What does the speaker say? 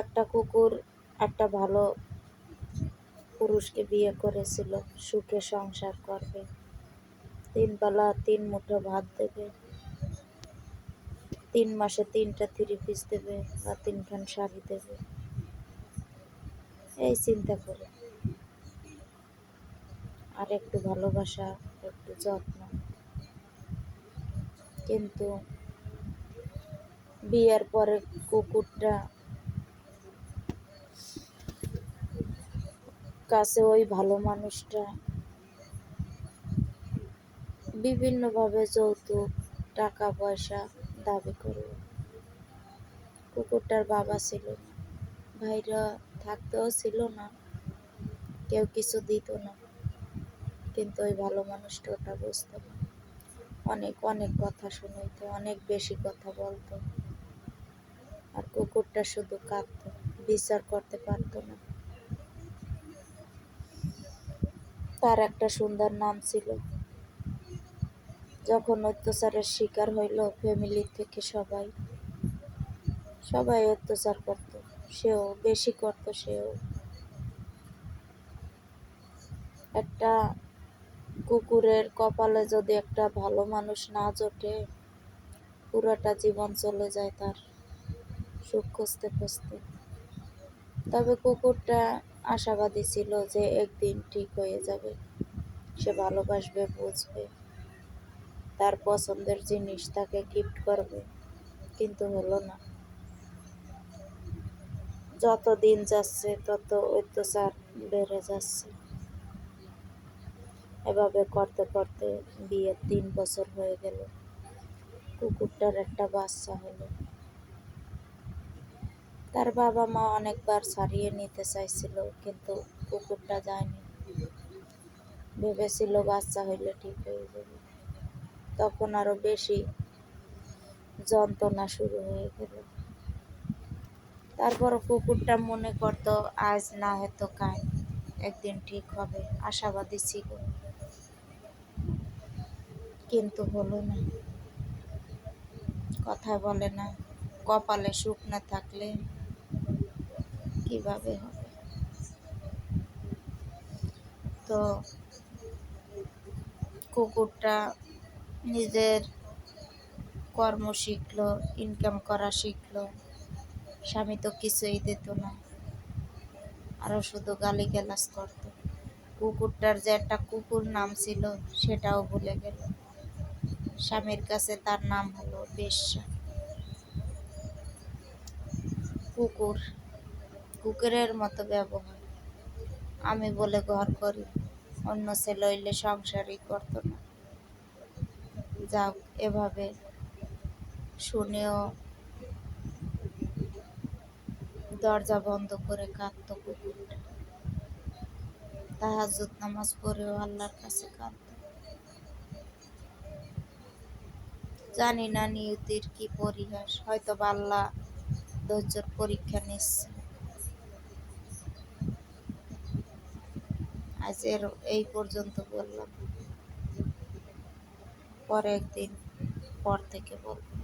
একটা কুকুর একটা ভালো পুরুষকে বিয়ে করেছিল, সুখে সংসার করবে, 3 বেলা 3 মুঠো ভাত দেবে, 3 মাসে 3টা 3 পিস দেবে বা 3খান শাড়ি দেবে, এই চিন্তা করে। আর একটু ভালোবাসা, একটু যত্ন। কিন্তু বিয়ের পরে কুকুরটা কাছে ওই ভালো মানুষটা বিভিন্নভাবে যৌতুক, টাকা পয়সা দাবি করল। কুকুরটার বাবা ছিল না, ভাইরা থাকতেও ছিল না, কেউ কিছু দিত না। কিন্তু ওই ভালো মানুষটা ওটা বুঝত না। অনেক অনেক কথা শুনাইতো, অনেক বেশি কথা বলতো। আর কুকুরটা শুধু কাঁদতো, বিচার করতে পারতো না। তার একটা সুন্দর নাম ছিল। যখন অত্যাচারের শিকার হইল, ফ্যামিলি থেকে সবাই অত্যাচার করত, সেও বেশি করত। সেও একটা কুকুরের কপালে যদি একটা ভালো মানুষ না জোটে, পুরোটা জীবন চলে যায় তার সুখ খুঁজতে খুঁজতে। তবে কুকুরটা আশাবাদী ছিল যে একদিন ঠিক হয়ে যাবে, সে ভালোবাসবে, বুঝবে, তার পছন্দের জিনিস তাকে গিফট করবে। কিন্তু হলো না। যত দিন যাচ্ছে তত অত্যাচার বেড়ে যাচ্ছে। এভাবে করতে করতে বিয়ের 3 বছর হয়ে গেল। কুকুরটার একটা বাচ্চা হলো। তার বাবা মা অনেকবার ছাড়িয়ে নিতে চাইছিল, কিন্তু কুকুরটা যায়নি। ভেবেছিল বাচ্চা হইলে ঠিক হয়ে যাবে। তখন আরো বেশি যন্ত্রণা শুরু হয়ে গেল। তারপর কুকুরটা মনে করত আজ না হয়তো কাল একদিন ঠিক হবে, আশাবাদী ছিল। কিন্তু হলো না। কথা বলে না, কপালে সুখ না থাকলে কিভাবে হবে? তো কুকুরটা নিজের কর্ম শিখলো, ইনকাম করা শিখলো। স্বামী তো কিছুই দিত না, আরো শুধু গালিগালাজ করত। কুকুরটার যে একটা কুকুর নাম ছিল সেটাও ভুলে গেল। স্বামীর কাছে তার নাম হলো বেশ্যা। কুকুরের মতো ব্যবহার। আমি বলে ঘর করি, অন্য ছেলে হইলে সংসারই করতো না। যাক, এভাবে শুনেও দরজা বন্ধ করে কাঁদতো কুকুরটা। তাহাজ্জুদ নামাজ পড়েও আল্লাহর কাছে কাঁদতো। জানি না নিয়তির কি পরিহাস, হয়তো আল্লাহ ধৈর্যের পরীক্ষা নিচ্ছে। আজ এই পর্যন্ত বললাম, পরে একদিন পর থেকে বলবো।